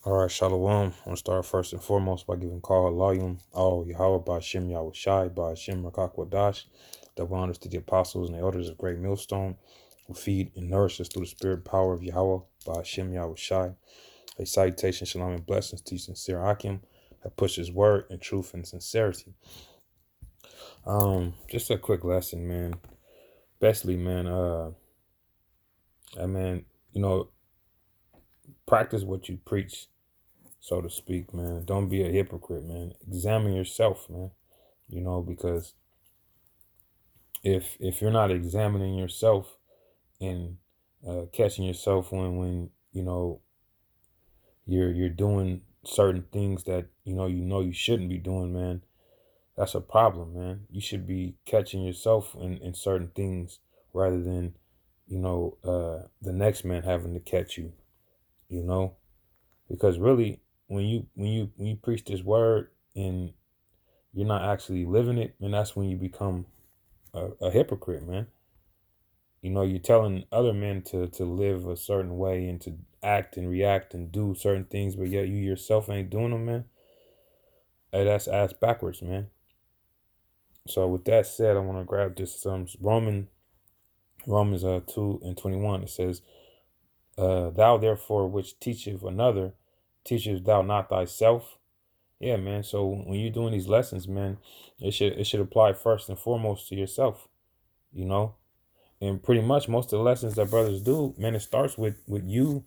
All right, Shalom. I want to start first and foremost by giving Call Halayim, all Yahweh, Ba'ashem Yahweh Shai, Ba'ashem Rakakwadash, double honors to the apostles and the elders of Great Millstone, who feed and nourish us through the spirit and power of Yahweh, Ba'ashem Yahweh Shai. A salutation, shalom, and blessings to you, sincere Akim, that pushes word and truth and sincerity. Just a quick lesson, man. Bestly, man, man, practice what you preach, so to speak, man. Don't be a hypocrite, man. Examine yourself, man. Because if you're not examining yourself and catching yourself when you're doing certain things that you shouldn't be doing, man, that's a problem, man. You should be catching yourself in certain things rather than the next man having to catch you. Because really, when you preach this word and you're not actually living it, and that's when you become a hypocrite, man. You're telling other men to live a certain way and to act and react and do certain things, but yet you yourself ain't doing them, man. Hey, that's ass backwards, man. So with that said, I want to grab this Romans 2:21. It says, "Thou therefore which teacheth another, teachest thou not thyself?" Yeah, man. So when you're doing these lessons, man, it should apply first and foremost to yourself. You know, and pretty much most of the lessons that brothers do, man, it starts with you,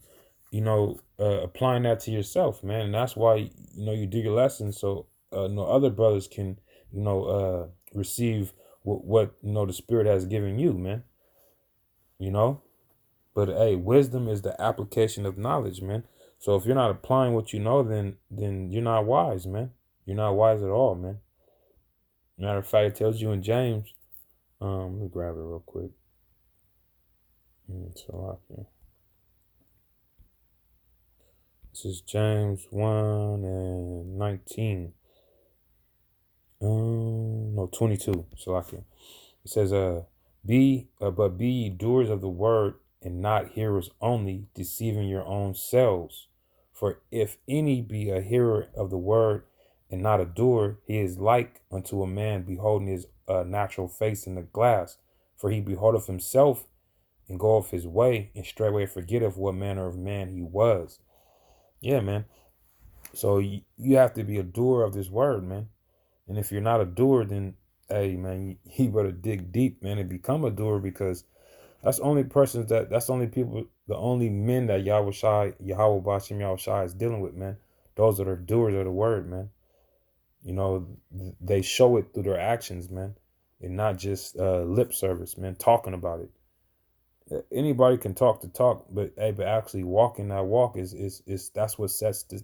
applying that to yourself, man. And that's why, you do your lessons so no other brothers can, receive what the Spirit has given you, man. You know, but hey, wisdom is the application of knowledge, man. So if you're not applying what you know, then you're not wise, man. You're not wise at all, man. Matter of fact, it tells you in James. Let me grab it real quick. This is James 1:19. No, 22. Salakia. It says, but be ye doers of the word and not hearers only, deceiving your own selves. For if any be a hearer of the word and not a doer, he is like unto a man beholding his natural face in the glass. For he beholdeth himself and goeth his way, and straightway forgetteth what manner of man he was. Yeah, man. So you have to be a doer of this word, man. And if you're not a doer, then hey, man, you better dig deep, man, and become a doer, because that's the only people, the only men that Yahweh Bashim Yahweh Shai is dealing with, man. Those that are doers of the word, man. They show it through their actions, man, and not just lip service, man, talking about it. Anybody can talk the talk, but hey, but actually walking that walk is that's what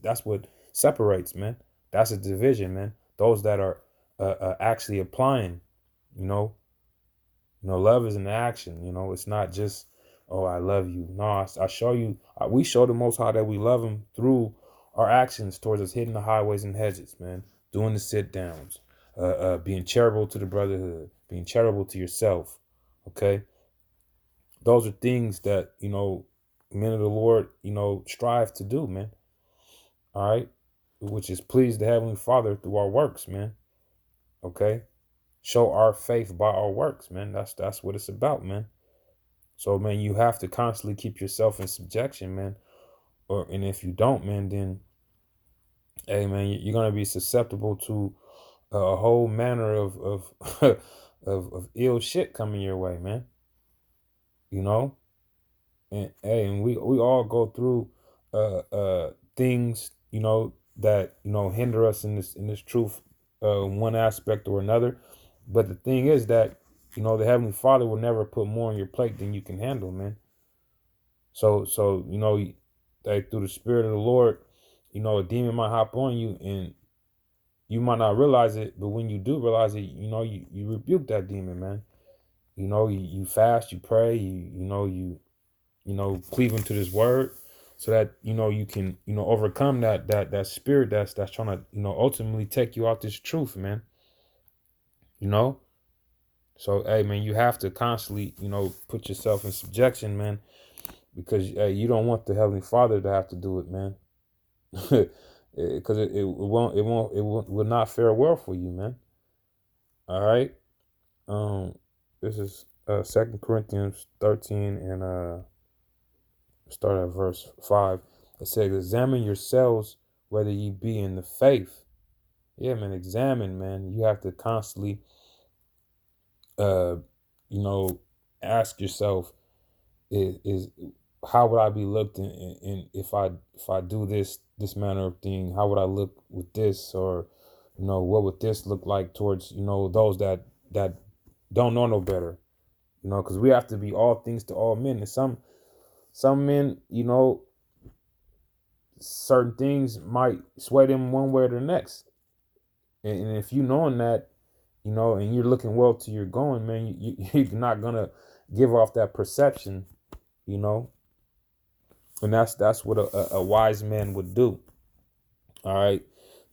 that's what separates, man. That's a division, man. Those that are actually applying, you know, love is an action. It's not just, oh, I love you. No, I show you. We show the Most High that we love Him through our actions towards us, hitting the highways and hedges, man, doing the sit downs, being charitable to the brotherhood, being charitable to yourself. Okay. Those are things that, men of the Lord, strive to do, man. All right. Which is please the Heavenly Father through our works, man. Okay. Show our faith by our works, man. That's what it's about, man. So, man, you have to constantly keep yourself in subjection, man. And if you don't, man, then, hey, man, you're gonna be susceptible to a whole manner of of ill shit coming your way, man. You know. And hey, and we all go through things, that hinder us in this truth, one aspect or another. But the thing is that the Heavenly Father will never put more on your plate than you can handle, man. So that through the Spirit of the Lord, a demon might hop on you and you might not realize it, but when you do realize it, you rebuke that demon, man. You fast, you pray, cleave into this word, so that you can overcome that spirit that's trying to ultimately take you out this truth, man. So hey, man, you have to constantly put yourself in subjection, man, because you don't want the Heavenly Father to have to do it, man. because will not fare well for you, man. All right. This is 2 Corinthians 13 and start at verse 5. It says, "Examine yourselves whether ye be in the faith." Yeah, man. Examine, man. You have to constantly, uh, you know, ask yourself, is how would I be looked in if I do this manner of thing? How would I look with this, or what would this look like towards those that don't know no better? Because we have to be all things to all men, and some men, certain things might sway them one way or the next, and if you knowing that, and you're looking well to your going, man, you're not gonna give off that perception, you know and that's what a wise man would do. All right,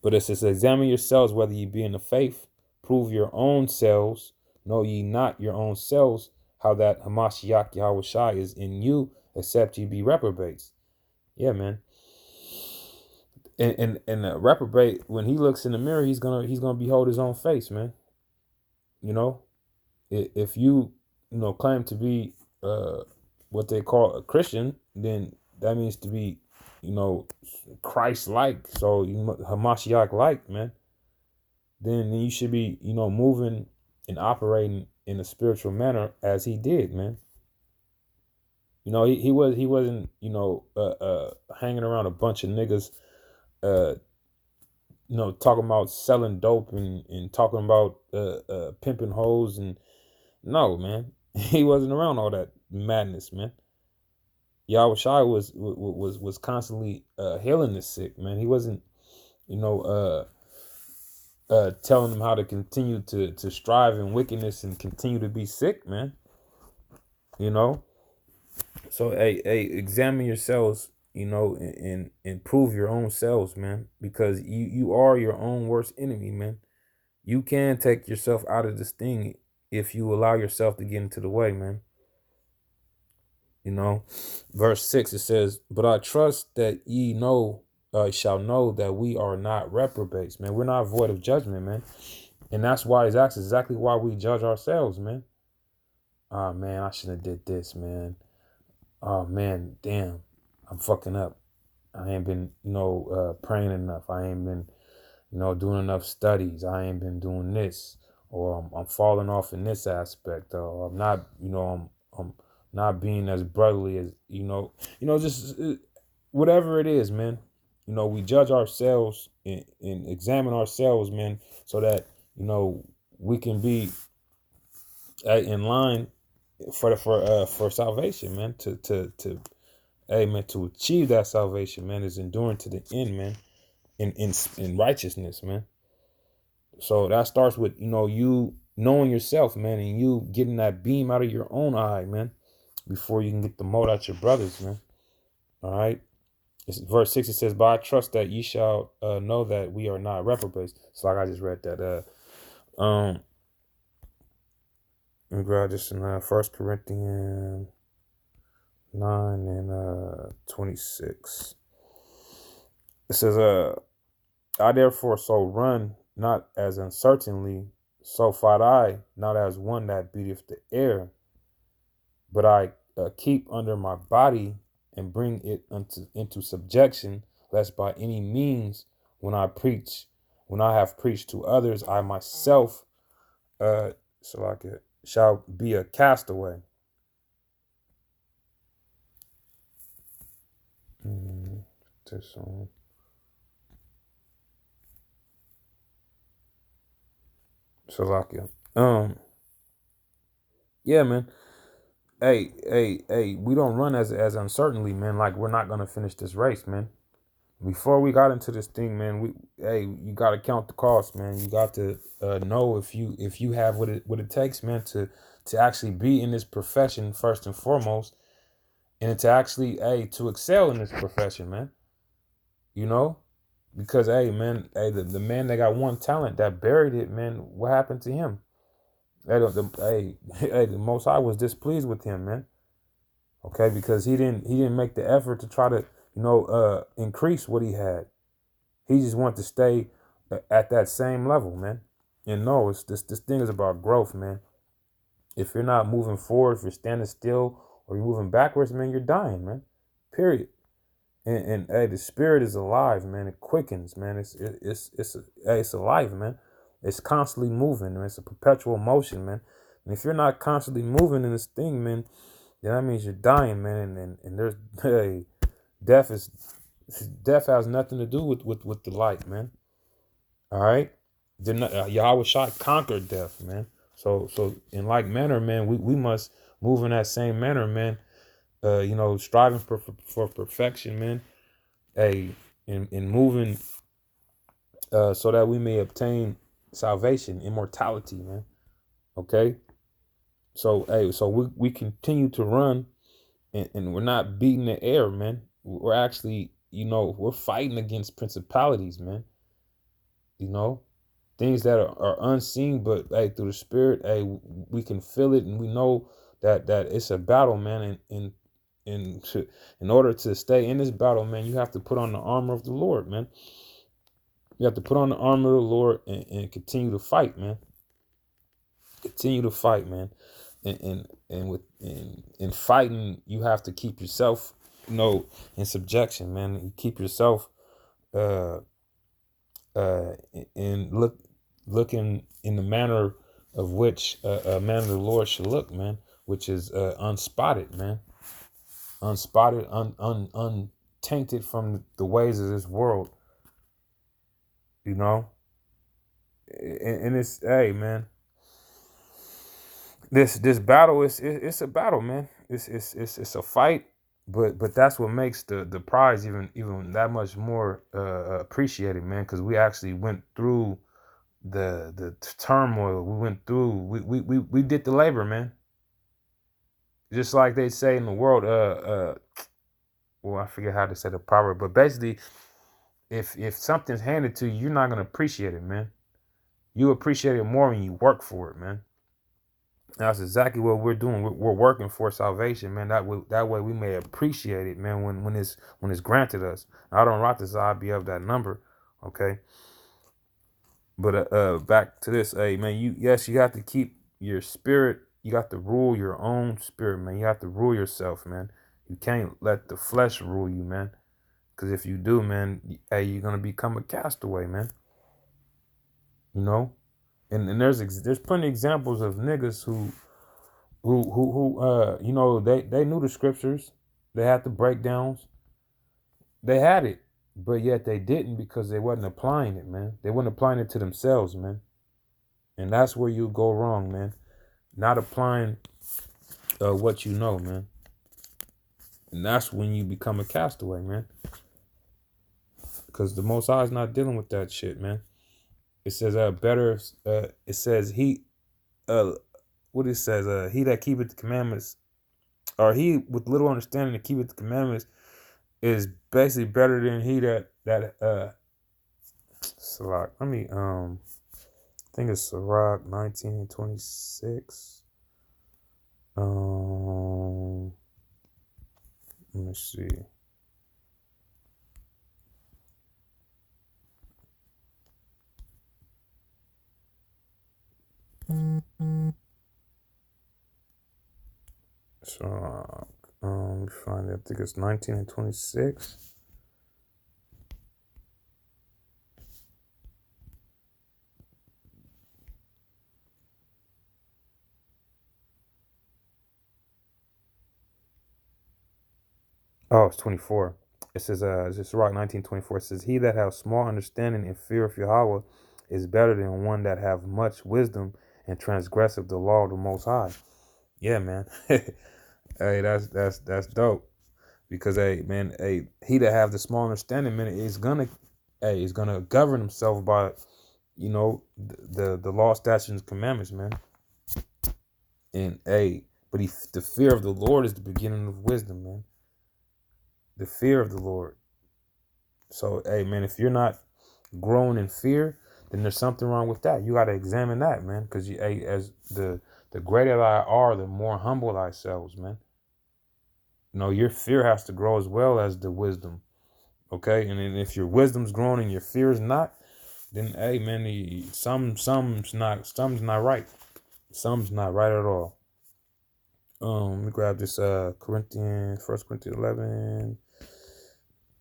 but it says, "Examine yourselves whether ye be in the faith, prove your own selves, know ye not your own selves, how that Hamashiach Yahweh Shai is in you, except ye be reprobates." Yeah, man. And a reprobate, when he looks in the mirror, he's gonna behold his own face, man. you know if you claim to be uh what they call a Christian, then that means to be you know Christ like, so Hamashiach like, man. Then you should be moving and operating in a spiritual manner as he did, man. He wasn't hanging around a bunch of niggas, uh talking about selling dope and talking about pimping hoes, and no, man. He wasn't around all that madness, man. Yahweh Shai was constantly healing the sick, man. He wasn't, you know, telling them how to continue to strive in wickedness and continue to be sick, man. You know, so hey, examine yourselves, and prove your own selves, man, because you are your own worst enemy, man. You can take yourself out of this thing if you allow yourself to get into the way, man. You know, verse 6, it says, "But I trust that ye shall know that we are not reprobates," man. We're not void of judgment, man. And that's why that's exactly why we judge ourselves, man. Oh man, I shouldn't have did this, man. Oh man, damn, I'm fucking up. I ain't been, praying enough. I ain't been, doing enough studies. I ain't been doing this, or I'm falling off in this aspect, or I'm not, I'm not being as brotherly as, just whatever it is, man. We judge ourselves and examine ourselves, man, so that we can be in line for salvation, man. Hey, man, to achieve that salvation, man, is enduring to the end, man, in righteousness, man. So that starts with you knowing yourself, man, and you getting that beam out of your own eye, man, before you can get the mote out your brothers, man. All right. It's verse 6. It says, "But I trust that ye shall know that we are not reprobates." It's like I just read that. Let me grab this in 1 Corinthians 9 and 26. It says, "I therefore so run, not as uncertainly, so fight I, not as one that beateth the air, but I keep under my body and bring it into subjection, lest by any means, when I have preached to others, I myself shall be a castaway." This one. Salakia. Yeah, man. Hey, we don't run as uncertainly, man. Like we're not gonna finish this race, man. Before we got into this thing, man, you gotta count the cost, man. You got to know if you have what it takes, man, to actually be in this profession first and foremost, and to actually to excel in this profession, man. You know, because man, the man that got one talent that buried it, man. What happened to him? The Most High was displeased with him, man. Okay, because he didn't make the effort to try to increase what he had. He just wanted to stay at that same level, man. And no, it's this thing is about growth, man. If you're not moving forward, if you're standing still or you're moving backwards, man, you're dying, man. Period. And hey, the spirit is alive, man. It quickens, man. It's alive, man. It's constantly moving, man. It's a perpetual motion, man. And if you're not constantly moving in this thing, man, then that means you're dying, man. And there's hey, death is death has nothing to do with the light, man. All right, Yahweh Shai conquered death, man. So in like manner, man, we must move in that same manner, man. Striving for perfection, man. Hey, in moving, so that we may obtain salvation, immortality, man. Okay. So hey, so we continue to run, and we're not beating the air, man. We're actually, we're fighting against principalities, man. You know, things that are unseen, but hey, through the spirit, hey, we can feel it, and we know that it's a battle, man. In order to stay in this battle, man, you have to put on the armor of the Lord, man. You have to put on the armor of the Lord and continue to fight, man. Continue to fight, man. In fighting, you have to keep yourself, in subjection, man. You keep yourself uh uh and looking in the manner of which a man of the Lord should look, man, which is unspotted, man. Unspotted, untainted from the ways of this world, you know. And it's, hey, man, this battle it's a battle, man. It's a fight, but that's what makes the prize even that much more appreciated, man, because we actually went through the turmoil. We went through, we did the labor, man. Just like they say in the world, well, I forget how to say the proverb, but basically, if something's handed to you, you're not gonna appreciate it, man. You appreciate it more when you work for it, man. That's exactly what we're doing. We're working for salvation, man. That way we may appreciate it, man. When it's granted us. I don't write this. I'll be of that number, okay. But back to this, hey, man. You have to keep your spirit. You got to rule your own spirit, man. You have to rule yourself, man. You can't let the flesh rule you, man. Because if you do, man, hey, you're gonna become a castaway, man. You know. And there's plenty of examples of niggas who they knew the scriptures, they had the breakdowns, they had it, but yet they didn't because they wasn't applying it, man. They weren't applying it to themselves, man. And that's where you go wrong, man. Not applying what you know, man. And that's when you become a castaway, man. Because the Most High is not dealing with that shit, man. It says better. It says what it says, he that keepeth the commandments, or he with little understanding that keepeth the commandments, is basically better than he that Sirach. I think it's Sirach 19:26. Let me see. So let me find it. I think it's 19:26. Oh, it's 24. It says, it's Sirach 19:24. It says, he that have small understanding and fear of Yahweh is better than one that have much wisdom and transgressive the law of the Most High. Yeah, man. Hey, that's dope. Because hey, man, hey, he that have the small understanding, man, is gonna govern himself by, the law, statutes, and commandments, man. And hey, but the fear of the Lord is the beginning of wisdom, man. The fear of the Lord. So hey, man, if you're not growing in fear, then there's something wrong with that. You got to examine that, man, because hey, as the greater I are, the more humble thyself, man. Your fear has to grow as well as the wisdom. Okay, and then if your wisdom's growing and your fear is not, then hey man, something's not right. Something's not right at all. Let me grab this First Corinthians 11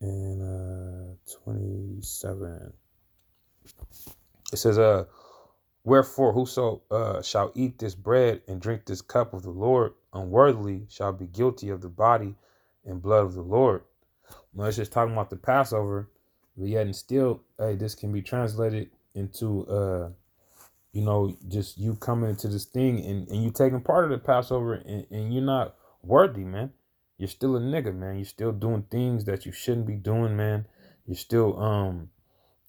and 27. It says, wherefore whoso shall eat this bread and drink this cup of the Lord unworthily shall be guilty of the body and blood of the Lord. Well, it's just talking about the Passover, but yet and still, hey, this can be translated into just you coming into this thing and you taking part of the Passover and you're not worthy, man. You're still a nigga, man. You're still doing things that you shouldn't be doing, man. You're still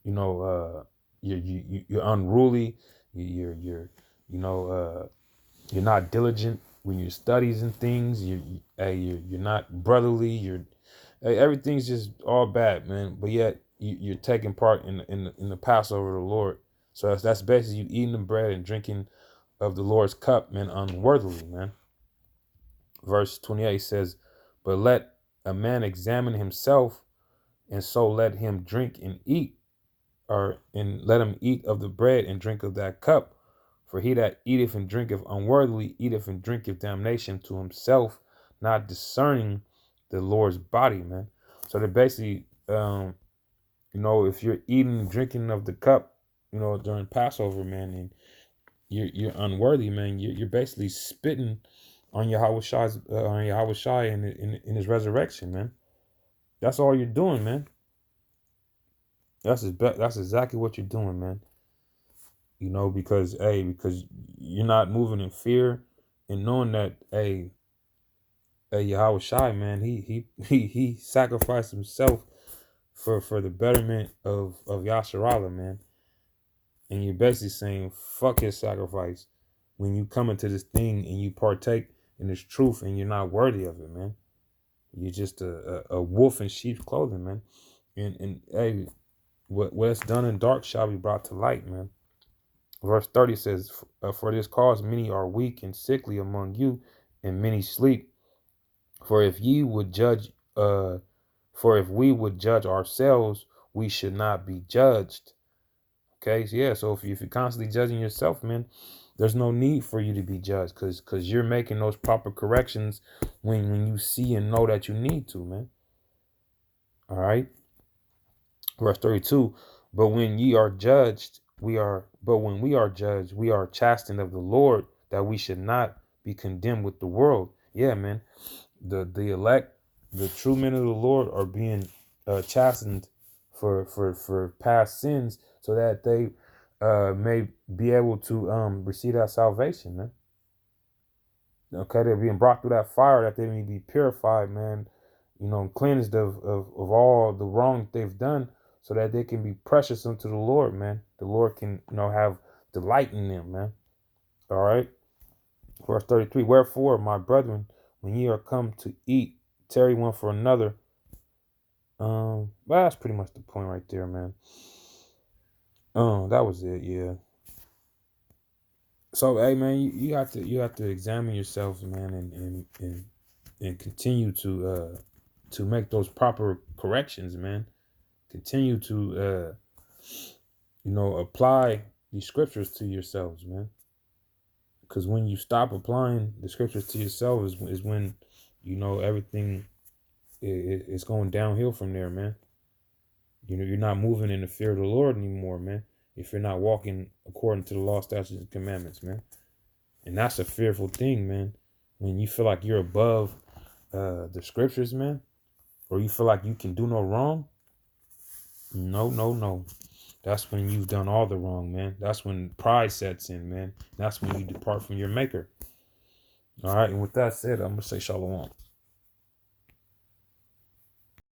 you know, you're unruly. You know, you're not diligent when you studies and things. You're not brotherly. Everything's just all bad, man. But yet you're taking part in the Passover of the Lord. So that's basically you eating the bread and drinking of the Lord's cup, man, unworthily, man. Verse 28 says, "But let a man examine himself, and so let him drink and eat, and let him eat of the bread and drink of that cup. For he that eateth and drinketh unworthily eateth and drinketh damnation to himself, not discerning the Lord's body," man. So they're basically, if you're eating and drinking of the cup, during Passover, man, and you're unworthy, man, you're basically spitting on Yahweh Shai's, on Yahweh Shai in his resurrection, man. That's all you're doing, man. That's exactly what you're doing, man. Because you're not moving in fear and knowing that, Yahweh Shai, man, he sacrificed himself for the betterment of Yasharala, man. And you're basically saying, fuck his sacrifice when you come into this thing and you partake in this truth and you're not worthy of it, man. You're just a wolf in sheep's clothing, man. And hey, what's done in dark shall be brought to light, man. Verse 30 says, for this cause many are weak and sickly among you, and many sleep. For if ye would judge, for if we would judge ourselves, we should not be judged. Okay, so yeah. So if you're constantly judging yourself, man, there's no need for you to be judged, because you're making those proper corrections when you see and know that you need to, man. All right. Verse 32. But when we are judged, we are chastened of the Lord, that we should not be condemned with the world. Yeah, man. The elect, the true men of the Lord, are being chastened for past sins, so that they may be able to receive that salvation, man. Okay, they're being brought through that fire, that they may be purified, man. Cleansed of all the wrong that they've done, so that they can be precious unto the Lord, man. The Lord can, have delight in them, man. All right. Verse 33. Wherefore, my brethren, when ye are come to eat, tarry one for another. Well, that's pretty much the point right there, man. That was it, yeah. So, hey, man, you have to examine yourselves, man, and continue to make those proper corrections, man. Continue to apply these scriptures to yourselves, man. Because when you stop applying the scriptures to yourself is when everything is going downhill from there, man. You're not moving in the fear of the Lord anymore, man. If you're not walking according to the law, statutes, and commandments, man. And that's a fearful thing, man. When you feel like you're above the scriptures, man, or you feel like you can do no wrong. No, no, no. That's when you've done all the wrong, man. That's when pride sets in, man. That's when you depart from your maker. All right. And with that said, I'm going to say shalom.